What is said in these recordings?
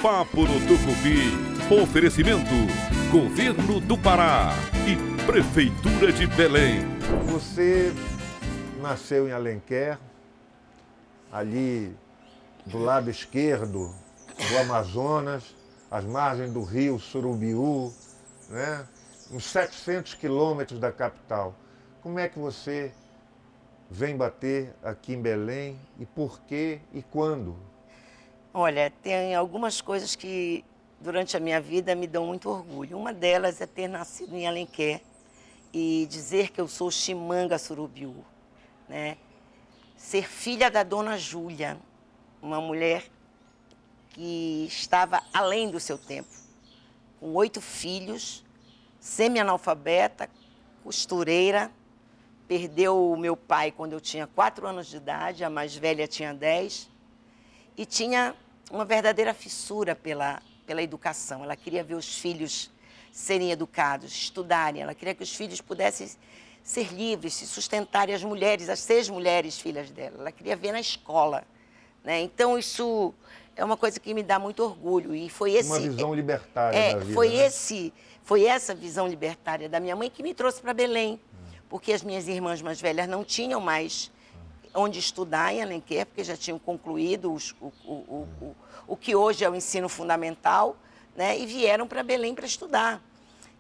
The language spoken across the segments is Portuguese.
Papo no Tucupi. Oferecimento: Governo do Pará e Prefeitura de Belém. Você nasceu em Alenquer, ali do lado esquerdo do Amazonas, às margens do rio Surubiú, né? Uns 700 quilômetros da capital. Como é que você vem bater aqui em Belém e por quê e quando? Olha, tem algumas coisas que durante a minha vida me dão muito orgulho. Uma delas é ter nascido em Alenquer e dizer que eu sou Chimanga Surubiú, né? Ser filha da dona Júlia, uma mulher que estava além do seu tempo, com 8 filhos, semi-analfabeta, costureira, perdeu o meu pai quando eu tinha 4 anos de idade, a mais velha tinha 10, e tinha uma verdadeira fissura pela educação. Ela queria ver os filhos serem educados, estudarem, ela queria que os filhos pudessem ser livres, se sustentarem, as mulheres, as 6 mulheres filhas dela, ela queria ver na escola, né? Então isso é uma coisa que me dá muito orgulho e foi esse... Uma visão libertária da vida, Foi essa visão libertária da minha mãe que me trouxe para Belém, porque as minhas irmãs mais velhas não tinham mais onde estudar em Alenquer, porque já tinham concluído o que hoje é o ensino fundamental, né? E vieram para Belém para estudar.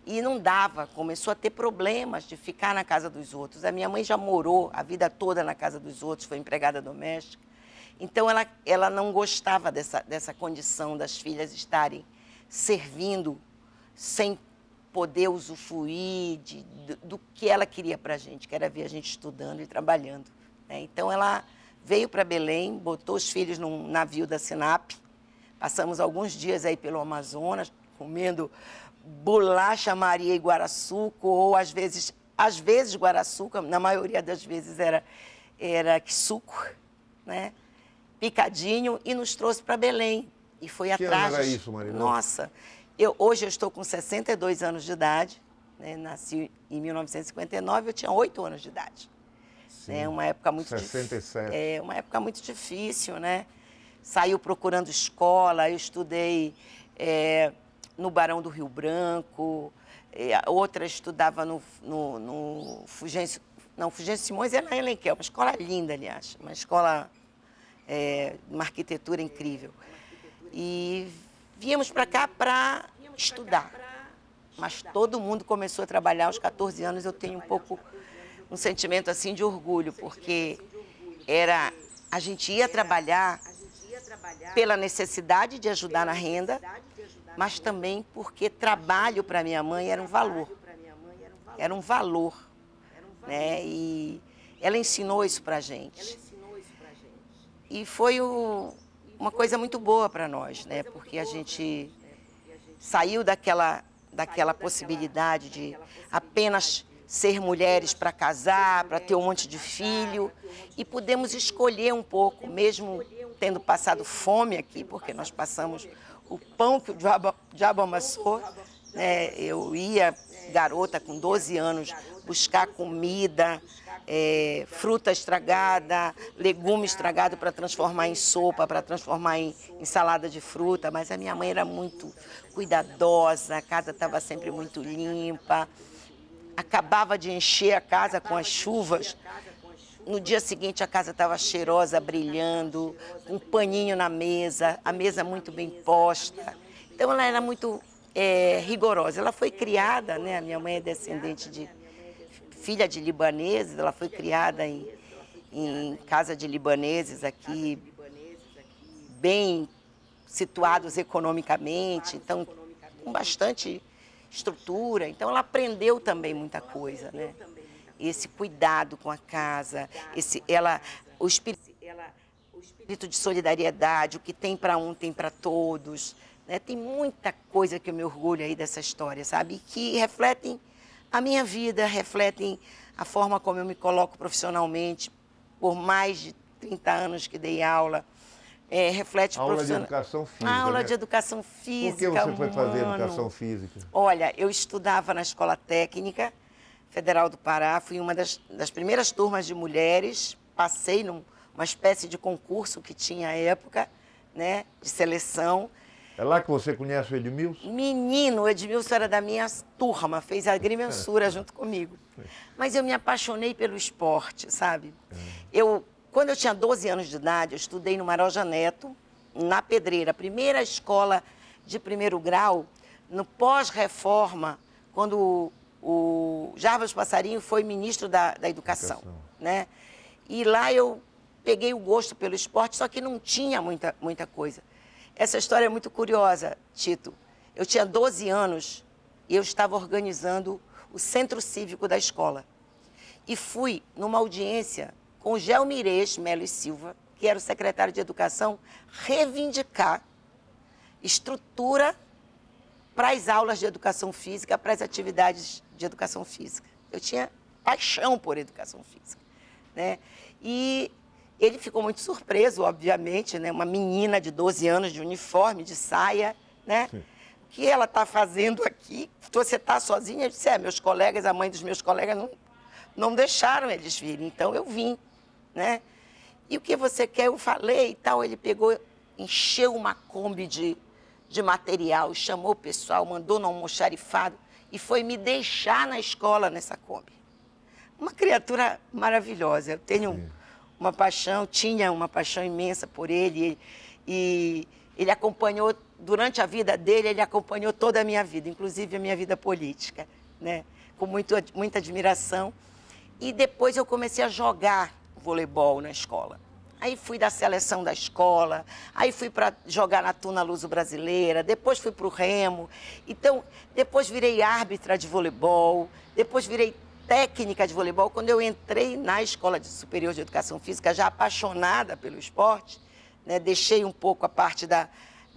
E não dava, começou a ter problemas de ficar na casa dos outros. A minha mãe já morou a vida toda na casa dos outros, foi empregada doméstica. Então, ela não gostava dessa condição das filhas estarem servindo sem poder usufruir do que ela queria para a gente, que era ver a gente estudando e trabalhando, né? Então, ela veio para Belém, botou os filhos num navio da Sinap, passamos alguns dias aí pelo Amazonas, comendo bolacha Maria e guaraçuco, ou às vezes guaraçuco, na maioria das vezes era quisuco, né? Picadinho, e nos trouxe para Belém. E foi atrás... Que ano era isso, Marilô? Nossa, hoje eu estou com 62 anos de idade, né? Nasci em 1959, eu tinha 8 anos de idade. Sim, É uma época muito 67. É uma época muito difícil, né? Saiu procurando escola, eu estudei no Barão do Rio Branco, outra estudava no Fulgêncio... Não, Fulgêncio Simões era na Alenquer, uma escola linda, aliás, uma escola... uma arquitetura incrível. E viemos para cá para estudar. Mas todo mundo começou a trabalhar aos 14 anos. Eu tenho um sentimento assim de orgulho, porque a gente ia trabalhar pela necessidade de ajudar na renda, mas também porque trabalho para minha mãe era um valor. Era um valor, né? E ela ensinou isso para a gente. E foi uma coisa muito boa para nós, né? Porque a gente saiu daquela possibilidade de apenas ser mulheres para casar, para ter um monte de filho, e pudemos escolher um pouco, mesmo tendo passado fome aqui, porque nós passamos o pão que o diabo amassou, né? Eu ia, garota, com 12 anos, buscar comida, fruta estragada, legume estragado para transformar em sopa, para transformar em salada de fruta, mas a minha mãe era muito cuidadosa, a casa estava sempre muito limpa, acabava de encher a casa com as chuvas, no dia seguinte a casa estava cheirosa, brilhando, um paninho na mesa, a mesa muito bem posta. Então ela era muito rigorosa. Ela foi criada, né? A minha mãe é descendente filha de libaneses, ela foi criada em casa de libaneses aqui, bem situados economicamente, então com bastante estrutura. Então ela aprendeu também muita coisa, né? Esse cuidado com a casa, o espírito de solidariedade, o que tem para um tem para todos, né? Tem muita coisa que eu me orgulho aí dessa história, sabe? Que refletem a minha vida, refletem a forma como eu me coloco profissionalmente, por mais de 30 anos que dei aula, reflete aula de educação física, aula, né? de educação física. Por que você foi fazer educação física? Olha, eu estudava na Escola Técnica Federal do Pará, fui uma das primeiras turmas de mulheres, passei numa espécie de concurso que tinha à época, né, de seleção. É lá que você conhece o Edmilson? Menino, o Edmilson era da minha turma, fez a agrimensura junto comigo. Mas eu me apaixonei pelo esporte, sabe? Quando eu tinha 12 anos de idade, eu estudei no Maroja Neto, na Pedreira, a primeira escola de primeiro grau, no pós-reforma, quando o Jarbas Passarinho foi ministro da Educação, né? E lá eu peguei o gosto pelo esporte, só que não tinha muita coisa. Essa história é muito curiosa, Tito. Eu tinha 12 anos e eu estava organizando o centro cívico da escola. E fui numa audiência com o Gelmirez Melo e Silva, que era o secretário de Educação, reivindicar estrutura para as aulas de educação física, para as atividades de educação física. Eu tinha paixão por educação física, né? E ele ficou muito surpreso, obviamente, né? Uma menina de 12 anos, de uniforme, de saia, né? Sim. O que ela está fazendo aqui? Você está sozinha? Eu disse, meus colegas, a mãe dos meus colegas não deixaram eles virem, então eu vim, né? E o que você quer? Eu falei e tal. Ele pegou, encheu uma Kombi de material, chamou o pessoal, mandou no almoxarifado e foi me deixar na escola nessa Kombi. Uma criatura maravilhosa. Eu tenho uma paixão, tinha uma paixão imensa por ele e ele acompanhou, durante a vida dele, ele acompanhou toda a minha vida, inclusive a minha vida política, né? Com muita admiração. E depois eu comecei a jogar voleibol na escola. Aí fui da seleção da escola, aí fui para jogar na Tuna Luso Brasileira, depois fui para o Remo. Então, depois virei árbitra de voleibol, depois virei técnica de voleibol. Quando eu entrei na Escola Superior de Educação Física, já apaixonada pelo esporte, né, deixei um pouco a parte da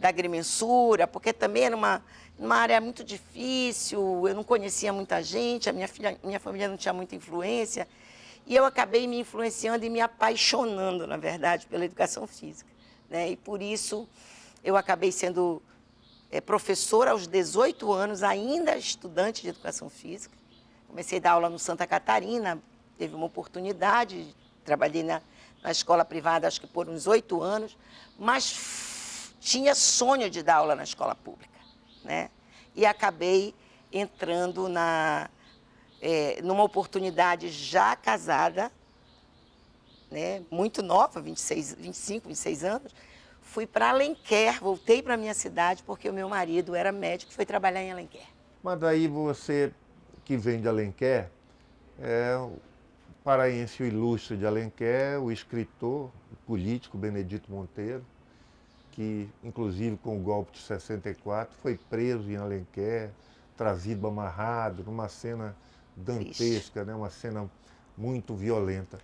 agrimensura, porque também era uma área muito difícil, eu não conhecia muita gente, minha família não tinha muita influência. E eu acabei me influenciando e me apaixonando, na verdade, pela educação física, né? E por isso eu acabei sendo professora aos 18 anos, ainda estudante de educação física. Comecei a dar aula no Santa Catarina, teve uma oportunidade, trabalhei na escola privada acho que por uns 8 anos, mas tinha sonho de dar aula na escola pública, né? E acabei entrando numa oportunidade já casada, né, muito nova, 25, 26 anos, fui para Alenquer, voltei para a minha cidade porque o meu marido era médico e foi trabalhar em Alenquer. Mas daí você, que vem de Alenquer, o paraense ilustre de Alenquer, o escritor, o político Benedito Monteiro, que inclusive com o golpe de 64 foi preso em Alenquer, trazido amarrado, numa cena dantesca, né? Uma cena muito violenta.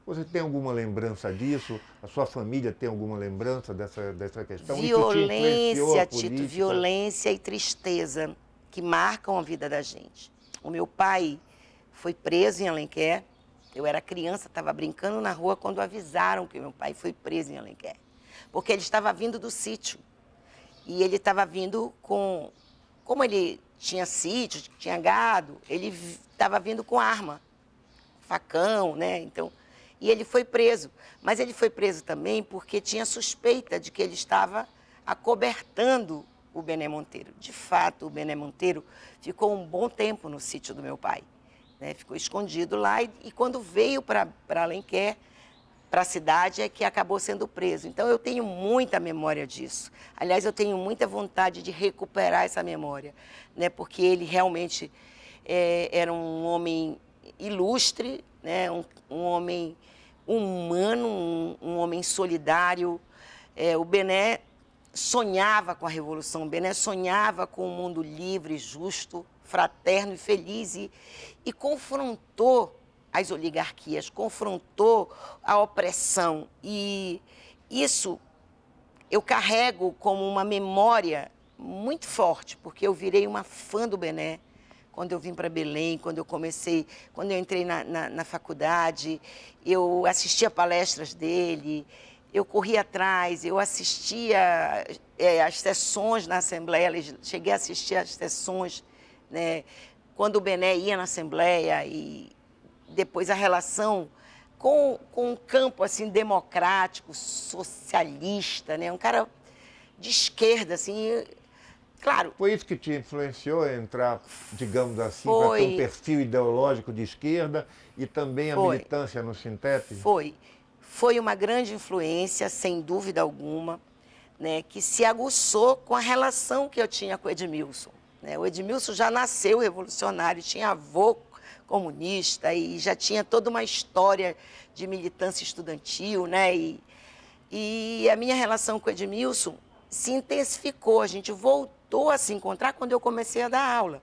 Você tem alguma lembrança disso? A sua família tem alguma lembrança dessa questão? Violência, Tito, violência e tristeza que marcam a vida da gente. O meu pai foi preso em Alenquer. Eu era criança, estava brincando na rua quando avisaram que meu pai foi preso em Alenquer. Porque ele estava vindo do sítio. E ele estava vindo com... Como ele tinha sítio, tinha gado, ele estava vindo com arma, facão, né? Então, e ele foi preso. Mas ele foi preso também porque tinha suspeita de que ele estava acobertando o Bené Monteiro. De fato, o Bené Monteiro ficou um bom tempo no sítio do meu pai, né? Ficou escondido lá e quando veio para Alenquer, para a cidade, é que acabou sendo preso. Então, eu tenho muita memória disso. Aliás, eu tenho muita vontade de recuperar essa memória, né? Porque ele realmente era um homem ilustre, né? Um homem humano, um homem solidário. O Bené sonhava com a Revolução, o Bené sonhava com um mundo livre, justo, fraterno e feliz e confrontou as oligarquias, confrontou a opressão. E isso eu carrego como uma memória muito forte, porque eu virei uma fã do Bené quando eu vim para Belém, quando eu entrei na faculdade, eu assistia palestras dele, eu corria atrás, eu assistia às sessões na Assembleia, cheguei a assistir às sessões, né, quando o Bené ia na Assembleia e depois a relação com um campo assim democrático, socialista, né? Um cara de esquerda, assim, claro. Foi isso que te influenciou a entrar, digamos assim, para ter um perfil ideológico de esquerda e também a militância no Sintep? Foi uma grande influência, sem dúvida alguma, né, que se aguçou com a relação que eu tinha com o Edmilson. Né? O Edmilson já nasceu revolucionário, tinha avô comunista e já tinha toda uma história de militância estudantil, né? E a minha relação com o Edmilson se intensificou, a gente voltou a se encontrar quando eu comecei a dar aula.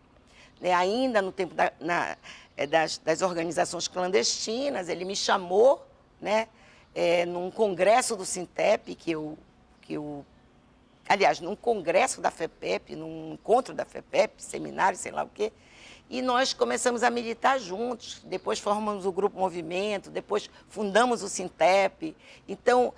Né? Ainda no tempo das organizações clandestinas, ele me chamou, né, num congresso do Sintep, aliás, num congresso da FEPEP, num encontro da FEPEP, seminário, sei lá o quê, e nós começamos a militar juntos, depois formamos o Grupo Movimento, depois fundamos o Sintep. Então,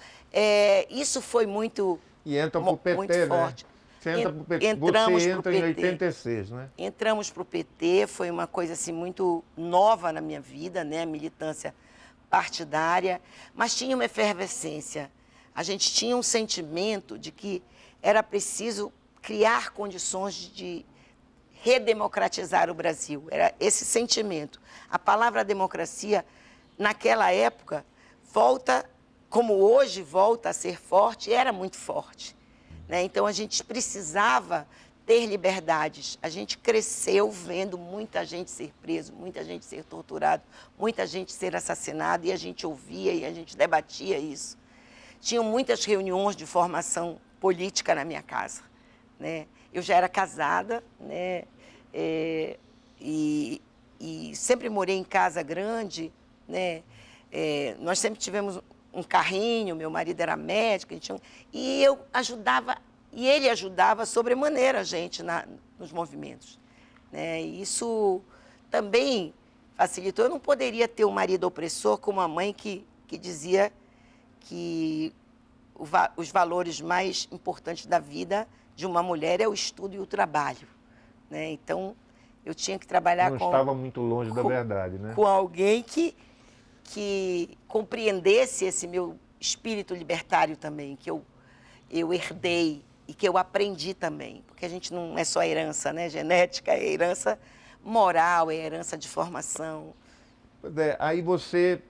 isso foi muito, e entra pro PT, muito forte. Né? Você entra pro PT. Entramos Você pro entra PT. Em 86, né? Entramos para o PT, foi uma coisa assim, muito nova na minha vida, né? A militância partidária, mas tinha uma efervescência. A gente tinha um sentimento de que era preciso criar condições de redemocratizar o Brasil. Era esse sentimento. A palavra democracia, naquela época, volta, como hoje volta a ser forte, era muito forte. Né? Então, a gente precisava ter liberdades. A gente cresceu vendo muita gente ser preso, muita gente ser torturado, muita gente ser assassinada, e a gente ouvia e a gente debatia isso. Tinham muitas reuniões de formação política na minha casa. Né? Eu já era casada, né? E sempre morei em casa grande, né? Nós sempre tivemos um carrinho, meu marido era médico, e eu ajudava, e ele ajudava sobremaneira a gente nos movimentos. Né? E isso também facilitou. Eu não poderia ter um marido opressor com uma mãe que dizia que os valores mais importantes da vida de uma mulher é o estudo e o trabalho. Né? Então, eu tinha que trabalhar não estava muito longe da verdade, né? Com alguém que compreendesse esse meu espírito libertário também, que eu herdei e que eu aprendi também. Porque a gente não é só herança, né? Genética, é herança moral, é herança de formação. Aí você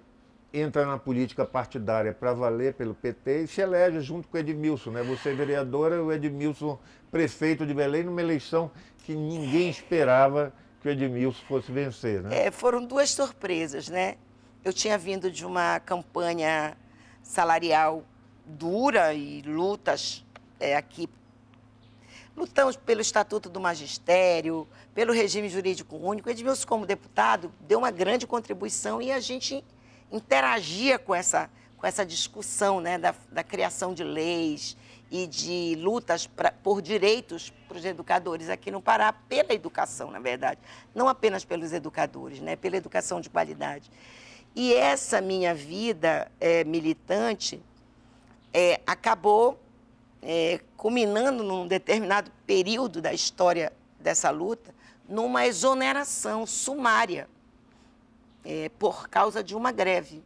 entra na política partidária para valer pelo PT e se elege junto com o Edmilson, né? Você é vereadora e o Edmilson prefeito de Belém, numa eleição que ninguém esperava que o Edmilson fosse vencer, né? Foram duas surpresas, né? Eu tinha vindo de uma campanha salarial dura e lutas aqui. Lutamos pelo Estatuto do Magistério, pelo regime jurídico único. O Edmilson, como deputado, deu uma grande contribuição e a gente interagia com essa discussão, né, da criação de leis e de lutas por direitos para os educadores aqui no Pará, pela educação, na verdade. Não apenas pelos educadores, né, pela educação de qualidade. E essa minha vida militante acabou culminando num determinado período da história dessa luta, numa exoneração sumária, por causa de uma greve.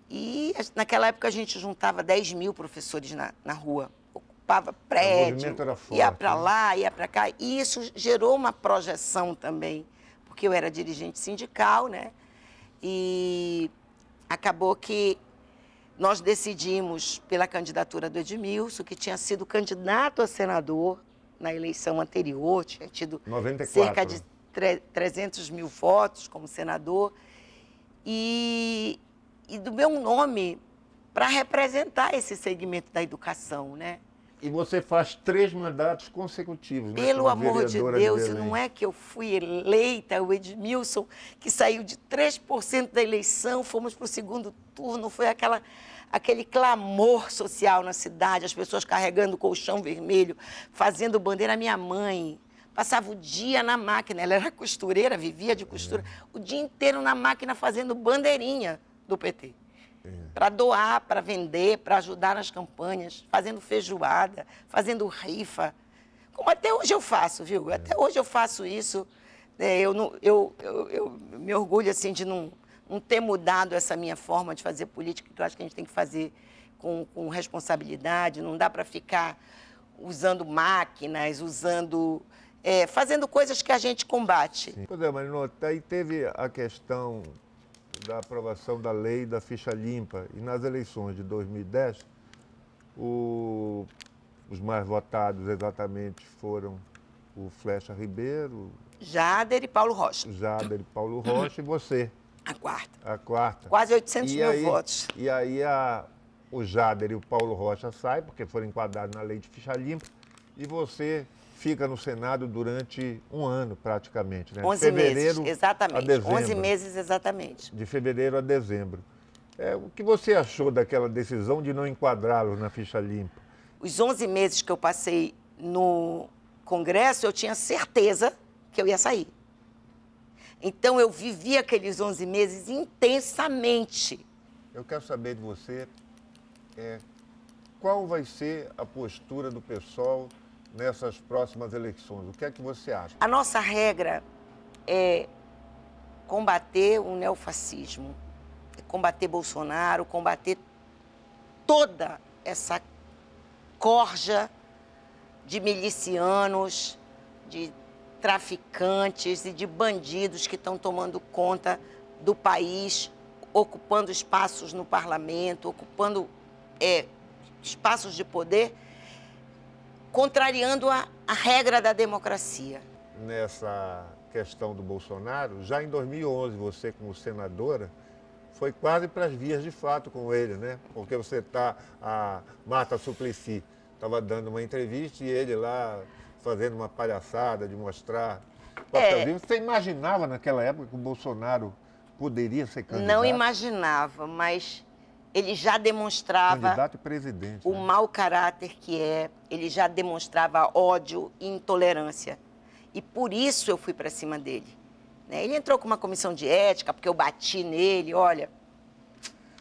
E naquela época a gente juntava 10 mil professores na rua, ocupava prédio, ia para lá, ia para cá, e isso gerou uma projeção também, porque eu era dirigente sindical, né? E acabou que nós decidimos pela candidatura do Edmilson, que tinha sido candidato a senador na eleição anterior, tinha tido 94. Cerca de 300 mil votos como senador, e do meu nome para representar esse segmento da educação, né? E você faz 3 mandatos consecutivos, né? Pelo amor de Deus, de e não é que eu fui eleita, o Edmilson, que saiu de 3% da eleição, fomos para o segundo turno, foi aquele clamor social na cidade, as pessoas carregando colchão vermelho, fazendo bandeira. A minha mãe passava o dia na máquina, ela era costureira, vivia de costura, o dia inteiro na máquina fazendo bandeirinha do PT. Para doar, para vender, para ajudar nas campanhas, fazendo feijoada, fazendo rifa, como até hoje eu faço, viu? Até hoje eu faço isso. Eu me orgulho assim, de não ter mudado essa minha forma de fazer política, que eu acho que a gente tem que fazer com responsabilidade, não dá para ficar usando máquinas, fazendo coisas que a gente combate. Sim. Pois é, Marino, aí teve a questão da aprovação da lei da ficha limpa e nas eleições de 2010, os mais votados exatamente foram o Flecha Ribeiro, Jader e Paulo Rocha. Jader e Paulo Rocha e você. A quarta. A quarta. Quase 800 mil votos. E aí o Jader e o Paulo Rocha saem, porque foram enquadrados na lei de ficha limpa, e você fica no Senado durante um ano, praticamente, né? 11 meses, exatamente. 11 meses, exatamente. De fevereiro a dezembro. O que você achou daquela decisão de não enquadrá-los na ficha limpa? Os 11 meses que eu passei no Congresso, eu tinha certeza que eu ia sair. Então, eu vivi aqueles 11 meses intensamente. Eu quero saber de você qual vai ser a postura do PSOL nessas próximas eleições. O que é que você acha? A nossa regra é combater o neofascismo, é combater Bolsonaro, combater toda essa corja de milicianos, de traficantes e de bandidos que estão tomando conta do país, ocupando espaços no parlamento, ocupando espaços de poder, contrariando a regra da democracia. Nessa questão do Bolsonaro, já em 2011, você como senadora, foi quase para as vias de fato com ele, né? Porque a Marta Suplicy estava dando uma entrevista e ele lá fazendo uma palhaçada de mostrar papelzinho. Você imaginava naquela época que o Bolsonaro poderia ser candidato? Não imaginava, mas ele já demonstrava candidato e presidente, o mau caráter que é, ele já demonstrava ódio e intolerância. E por isso eu fui para cima dele. Ele entrou com uma comissão de ética, porque eu bati nele, olha...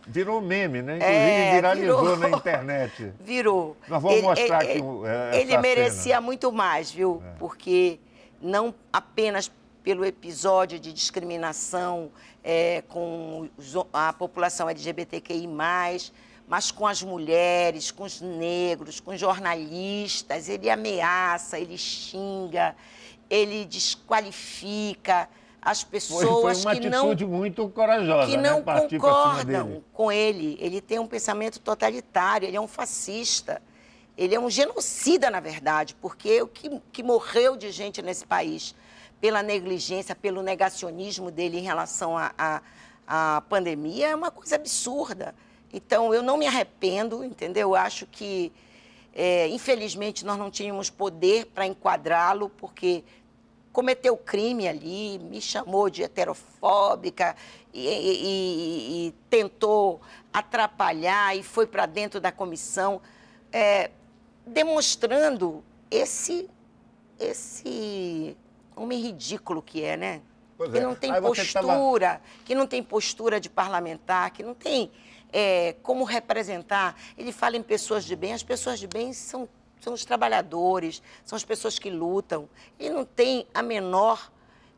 Virou meme, né? Inclusive viralizou na internet. Virou. Nós vamos mostrar aqui ele merecia muito mais, viu? Porque não apenas pelo episódio de discriminação com a população LGBTQI+, mas com as mulheres, com os negros, com os jornalistas. Ele ameaça, ele xinga, ele desqualifica as pessoas foi uma atitude muito corajosa, que não Partir concordam com ele. Ele tem um pensamento totalitário, ele é um fascista, ele é um genocida, na verdade, porque o que morreu de gente nesse país pela negligência, pelo negacionismo dele em relação à pandemia é uma coisa absurda. Então, eu não me arrependo, entendeu? Eu acho que, infelizmente, nós não tínhamos poder para enquadrá-lo, porque cometeu crime ali, me chamou de heterofóbica e tentou atrapalhar e foi para dentro da comissão, demonstrando esse homem ridículo que é, né? Que não tem postura, que não tem postura de parlamentar, que não tem como representar. Ele fala em pessoas de bem, as pessoas de bem são os trabalhadores, são as pessoas que lutam. Ele não tem a menor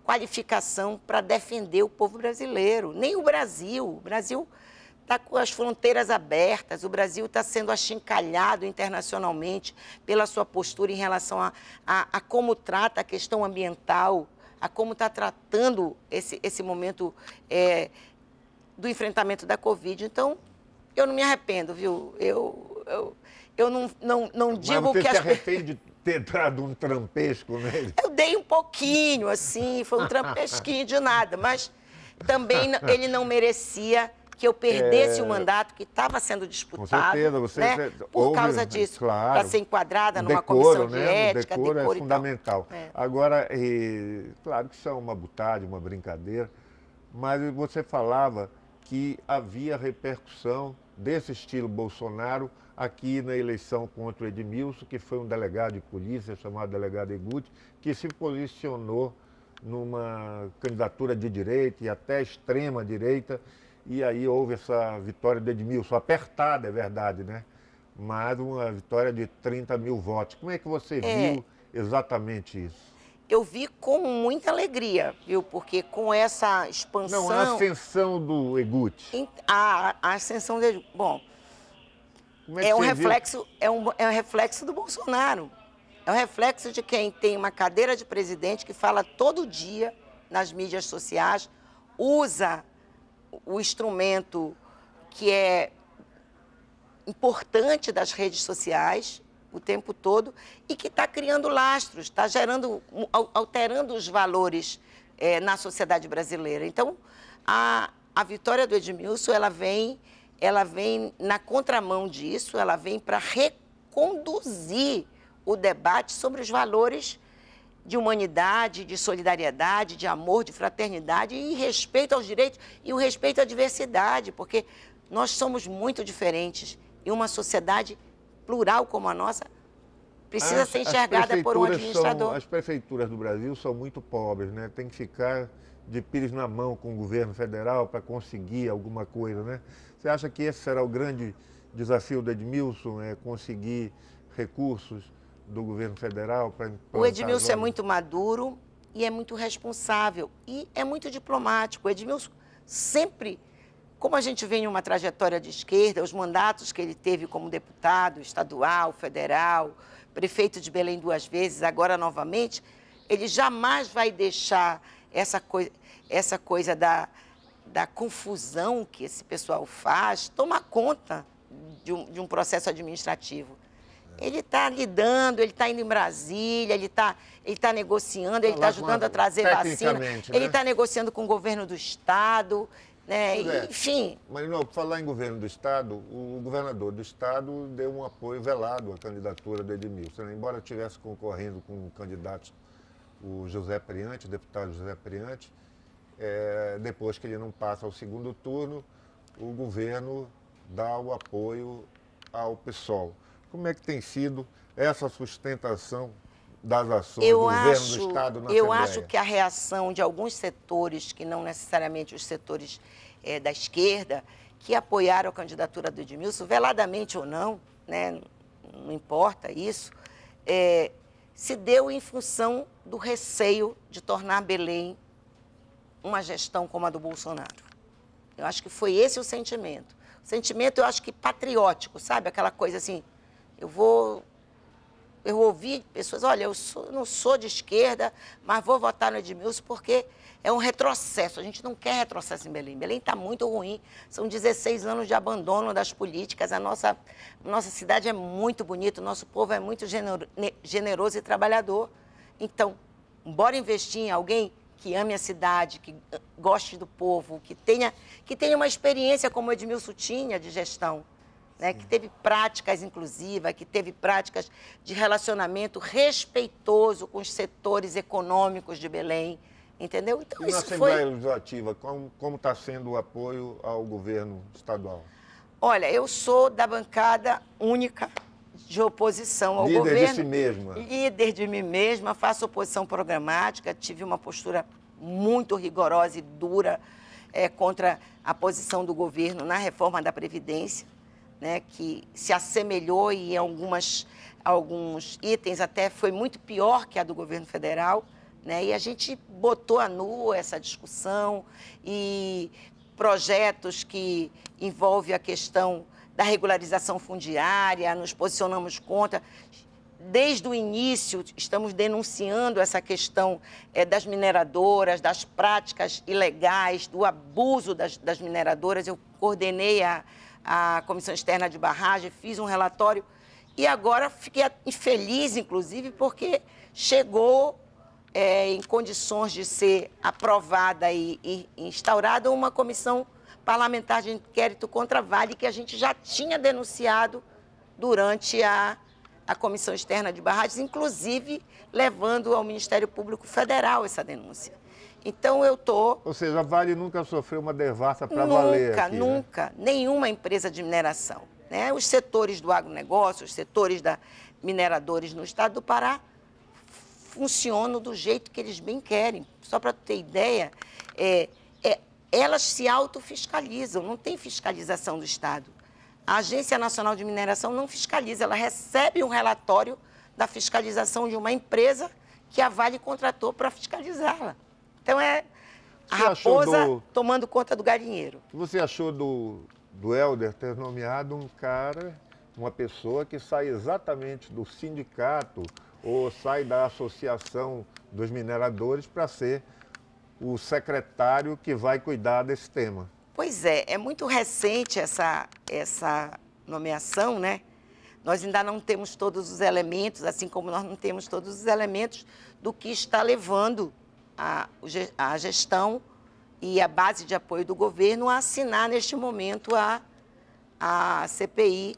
qualificação para defender o povo brasileiro, nem o Brasil. O Brasil está com as fronteiras abertas, o Brasil está sendo achincalhado internacionalmente pela sua postura em relação a como trata a questão ambiental, a como está tratando esse momento do enfrentamento da Covid. Então, eu não me arrependo, viu? Eu não digo que... Mas você se arrepende de ter dado um trampesco nele? Eu dei um pouquinho, assim, foi um trampesquinho de nada, mas também ele não merecia que eu perdesse o mandato que estava sendo disputado. Com certeza, por causa disso, claro, para ser enquadrada numa comissão de ética, o decoro é fundamental. Agora, claro que isso é uma butade, uma brincadeira, mas você falava que havia repercussão desse estilo Bolsonaro aqui na eleição contra o Edmilson, que foi um delegado de polícia chamado delegado Eguti, que se posicionou numa candidatura de direita e até extrema direita, e aí houve essa vitória do Edmilson, apertada, é verdade, né? Mas uma vitória de 30 mil votos. Como é que você viu exatamente isso? Eu vi com muita alegria, viu? Porque com essa expansão... Não, a ascensão do Eguti. A ascensão dele... Bom, Como é que É um você viu? reflexo, é um reflexo do Bolsonaro. É um reflexo de quem tem uma cadeira de presidente que fala todo dia nas mídias sociais, usa o instrumento que é importante das redes sociais o tempo todo e que está criando lastros, está gerando, alterando os valores na sociedade brasileira. Então, a vitória do Edmilson, ela vem na contramão disso, ela vem para reconduzir o debate sobre os valores de humanidade, de solidariedade, de amor, de fraternidade e respeito aos direitos e o respeito à diversidade, porque nós somos muito diferentes e uma sociedade plural como a nossa precisa ser enxergada por um administrador. As prefeituras do Brasil são muito pobres, né? Tem que ficar de pires na mão com o governo federal para conseguir alguma coisa, né? Você acha que esse será o grande desafio do Edmilson, conseguir recursos do governo federal para implantar? O Edmilson é muito maduro e é muito responsável e é muito diplomático. O Edmilson sempre, como a gente vem em uma trajetória de esquerda, os mandatos que ele teve como deputado estadual, federal, prefeito de Belém 2 vezes, agora novamente, ele jamais vai deixar essa coisa da confusão que esse pessoal faz tomar conta de um processo administrativo. Ele está lidando, ele está indo em Brasília, ele está negociando, ele está ajudando a trazer vacina, ele está negociando com o governo do Estado, né? Enfim. Marino, por falar em governo do Estado, o governador do Estado deu um apoio velado à candidatura do Edmilson, né? Embora estivesse concorrendo com o candidato, o José Priante, o deputado José Priante, depois que ele não passa ao segundo turno, o governo dá o apoio ao PSOL. Como é que tem sido essa sustentação das ações do governo do Estado na Assembleia? Eu acho que a reação de alguns setores, que não necessariamente os setores da esquerda, que apoiaram a candidatura do Edmilson, veladamente ou não, né, não importa isso, se deu em função do receio de tornar Belém uma gestão como a do Bolsonaro. Eu acho que foi esse o sentimento. O sentimento, eu acho que patriótico, sabe? Aquela coisa assim, eu ouvi pessoas, olha, eu não sou de esquerda, mas vou votar no Edmilson porque é um retrocesso. A gente não quer retrocesso em Belém. Belém está muito ruim. São 16 anos de abandono das políticas. A nossa cidade é muito bonita, o nosso povo é muito generoso e trabalhador. Então, bora investir em alguém que ame a cidade, que goste do povo, que tenha uma experiência como o Edmilson tinha de gestão. Né, que teve práticas inclusivas, que teve práticas de relacionamento respeitoso com os setores econômicos de Belém, entendeu? Então, e na isso Assembleia Legislativa, como está sendo o apoio ao governo estadual? Olha, eu sou da bancada única de oposição ao governo. Líder de si mesma. Líder de mim mesma, faço oposição programática, tive uma postura muito rigorosa e dura contra a posição do governo na reforma da Previdência. Né, que se assemelhou e em alguns itens até foi muito pior que a do governo federal, né, e a gente botou a nu essa discussão e projetos que envolvem a questão da regularização fundiária, nos posicionamos contra. Desde o início, estamos denunciando essa questão das mineradoras, das práticas ilegais, do abuso das mineradoras. Eu coordenei a Comissão Externa de Barragem, fiz um relatório e agora fiquei infeliz, inclusive, porque chegou em condições de ser aprovada e instaurada uma comissão parlamentar de inquérito contra a Vale, que a gente já tinha denunciado durante a Comissão Externa de Barragens, inclusive levando ao Ministério Público Federal essa denúncia. Então, eu estou... Ou seja, a Vale nunca sofreu uma devassa para valer aqui, Nunca. Nenhuma empresa de mineração. Né? Os setores do agronegócio, os setores da mineradores no estado do Pará funcionam do jeito que eles bem querem. Só para ter ideia, elas se autofiscalizam, não tem fiscalização do Estado. A Agência Nacional de Mineração não fiscaliza, ela recebe um relatório da fiscalização de uma empresa que a Vale contratou para fiscalizá-la. Então, a raposa tomando conta do galinheiro. O que você achou do Helder ter nomeado um cara uma pessoa que sai exatamente do sindicato ou sai da associação dos mineradores para ser o secretário que vai cuidar desse tema. Pois é muito recente essa nomeação, né? Nós ainda não temos todos os elementos, assim como nós não temos todos os elementos do que está levando a gestão e a base de apoio do governo a assinar neste momento a CPI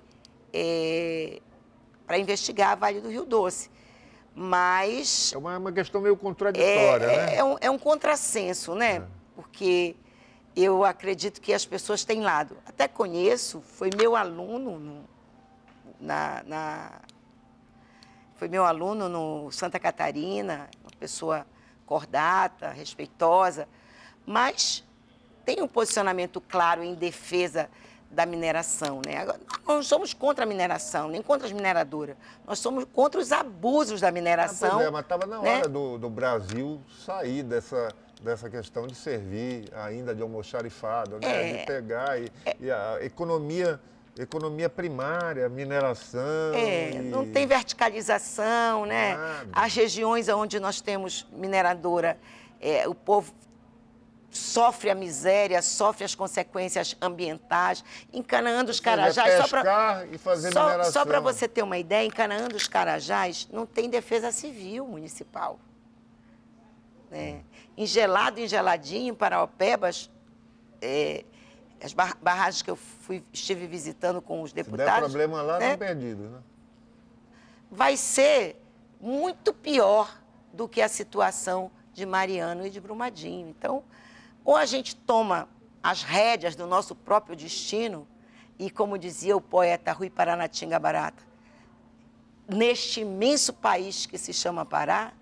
para investigar a Vale do Rio Doce. Mas... É uma questão meio contraditória, né? É um contrassenso, né? Porque eu acredito que as pessoas têm lado. Até conheço, foi meu aluno foi meu aluno no Santa Catarina, uma pessoa cordata, respeitosa, mas tem um posicionamento claro em defesa da mineração, né? Nós não somos contra a mineração, nem contra as mineradoras. Nós somos contra os abusos da mineração. Pois é, mas estava na hora, né? do Brasil sair dessa questão de servir ainda de almoxarifado, né? De pegar e a economia primária, mineração... Não tem verticalização, né? Nada. As regiões onde nós temos mineradora, o povo sofre a miséria, sofre as consequências ambientais, em Canaã dos Carajás... pescar e fazer mineração. Só para você ter uma ideia, em Canaã dos Carajás não tem defesa civil municipal. Né? Em Geladinho, Paraopebas, as barragens que eu estive visitando com os deputados... Se der problema lá, né? estão perdidos, né? Vai ser muito pior do que a situação de Mariano e de Brumadinho. Então, ou a gente toma as rédeas do nosso próprio destino e, como dizia o poeta Rui Paranatinga Barata, neste imenso país que se chama Pará,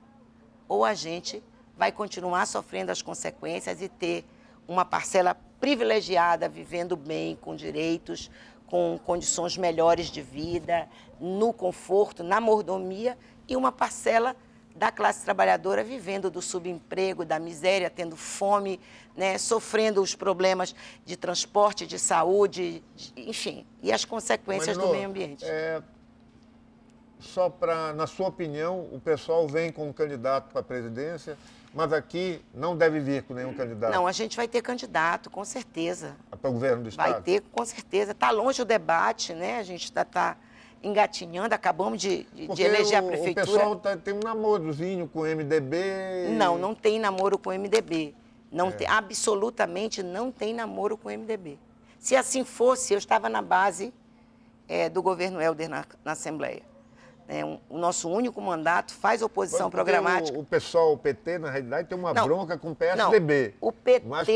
ou a gente vai continuar sofrendo as consequências e ter uma parcela privilegiada, vivendo bem, com direitos, com condições melhores de vida, no conforto, na mordomia, e uma parcela da classe trabalhadora vivendo do subemprego, da miséria, tendo fome, né, sofrendo os problemas de transporte, de saúde, enfim, e as consequências do meio ambiente. Só para, na sua opinião, o pessoal vem com um candidato para a presidência, mas aqui não deve vir com nenhum candidato? Não, a gente vai ter candidato, com certeza. Para o governo do Estado? Vai ter, com certeza. Está longe o debate, né? A gente está engatinhando, acabamos de eleger a prefeitura. O pessoal tem um namorozinho com o MDB. Não tem namoro com o MDB. Absolutamente não tem namoro com o MDB. Se assim fosse, eu estava na base do governo Helder na Assembleia. O nosso único mandato faz oposição programática. O pessoal, o PT, na realidade, tem uma bronca com o PSDB. O PT, mas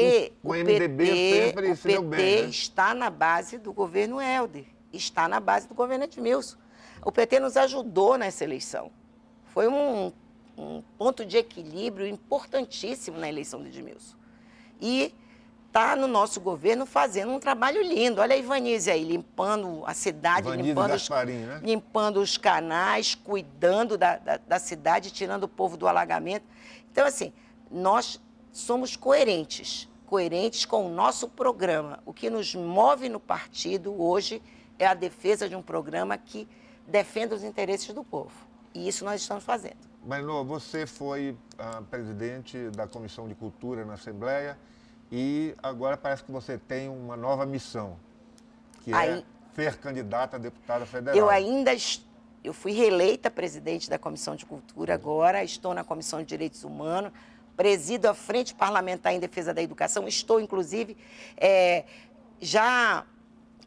com o MDB sempre se deu bem, né? O PT está na base do governo Helder, está na base do governo Edmilson. O PT nos ajudou nessa eleição. Foi um ponto de equilíbrio importantíssimo na eleição do Edmilson. E está no nosso governo fazendo um trabalho lindo. Olha a Ivanise aí, limpando a cidade, limpando os canais, cuidando da cidade, tirando o povo do alagamento. Então, assim, nós somos coerentes com o nosso programa. O que nos move no partido hoje é a defesa de um programa que defenda os interesses do povo. E isso nós estamos fazendo. Marino, você foi presidente da Comissão de Cultura na Assembleia, e agora parece que você tem uma nova missão, que é ser candidata a deputada federal. Eu fui reeleita presidente da Comissão de Cultura agora, estou na Comissão de Direitos Humanos, presido a Frente Parlamentar em Defesa da Educação, estou, inclusive, já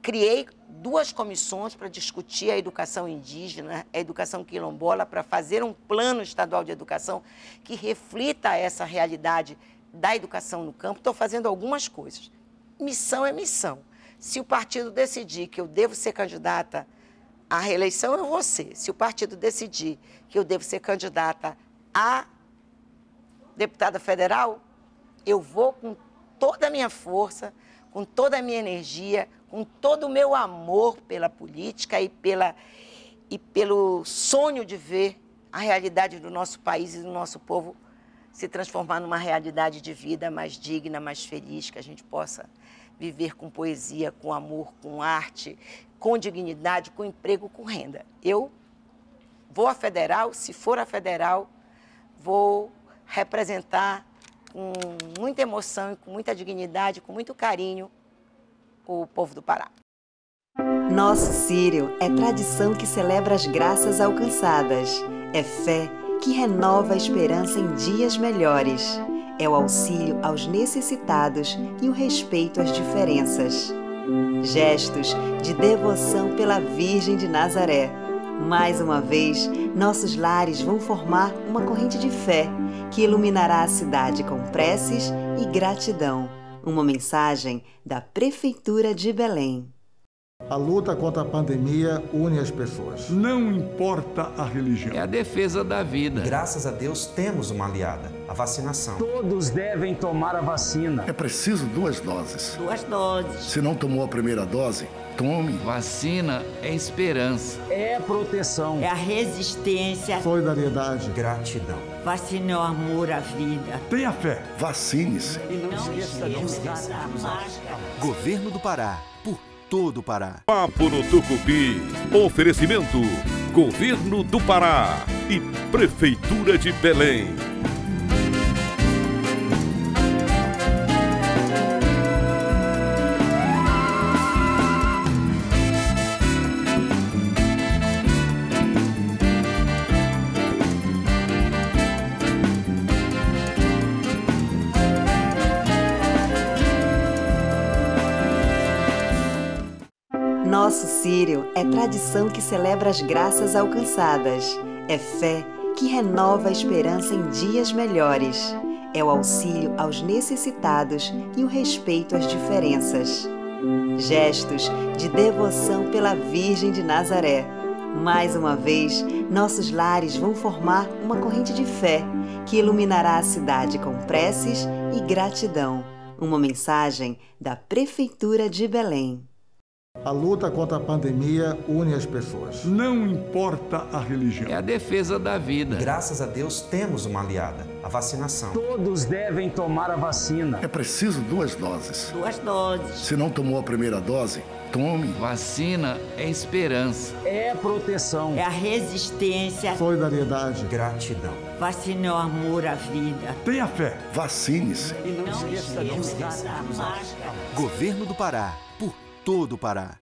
criei 2 comissões para discutir a educação indígena, a educação quilombola, para fazer um plano estadual de educação que reflita essa realidade da educação no campo. Estou fazendo algumas coisas. Missão é missão. Se o partido decidir que eu devo ser candidata à reeleição, eu vou ser. Se o partido decidir que eu devo ser candidata a deputada federal, eu vou com toda a minha força, com toda a minha energia, com todo o meu amor pela política e pelo sonho de ver a realidade do nosso país e do nosso povo se transformar numa realidade de vida mais digna, mais feliz, que a gente possa viver com poesia, com amor, com arte, com dignidade, com emprego, com renda. Eu vou à federal, se for a federal, vou representar com muita emoção e com muita dignidade, com muito carinho, o povo do Pará. Nosso Círio é tradição que celebra as graças alcançadas. É fé que renova a esperança em dias melhores. É o auxílio aos necessitados e o respeito às diferenças. Gestos de devoção pela Virgem de Nazaré. Mais uma vez, nossos lares vão formar uma corrente de fé que iluminará a cidade com preces e gratidão. Uma mensagem da Prefeitura de Belém. A luta contra a pandemia une as pessoas. Não importa a religião. É a defesa da vida. Graças a Deus temos uma aliada, a vacinação. Todos devem tomar a vacina. É preciso 2 doses. 2 doses. Se não tomou a primeira dose, tome. Vacina é esperança. É proteção. É a resistência. Solidariedade. Gratidão. Vacina é o amor à vida. Tenha fé. Vacine-se. E não esqueça de usar a máscara. Governo do Pará. Por todo o Pará. Papo no Tucupi. Oferecimento: Governo do Pará e Prefeitura de Belém. Nosso Círio é tradição que celebra as graças alcançadas. É fé que renova a esperança em dias melhores. É o auxílio aos necessitados e o respeito às diferenças. Gestos de devoção pela Virgem de Nazaré. Mais uma vez, nossos lares vão formar uma corrente de fé que iluminará a cidade com preces e gratidão. Uma mensagem da Prefeitura de Belém. A luta contra a pandemia une as pessoas. Não importa a religião. É a defesa da vida. Graças a Deus temos uma aliada, a vacinação. Todos devem tomar a vacina. É preciso 2 doses. 2 doses. Se não tomou a primeira dose, tome. Vacina é esperança. É proteção. É a resistência. Solidariedade. Gratidão. Vacina é o amor à vida. Tenha fé. Vacine-se. E não esqueça de usar a máscara. Governo do Pará. Por todo o Pará.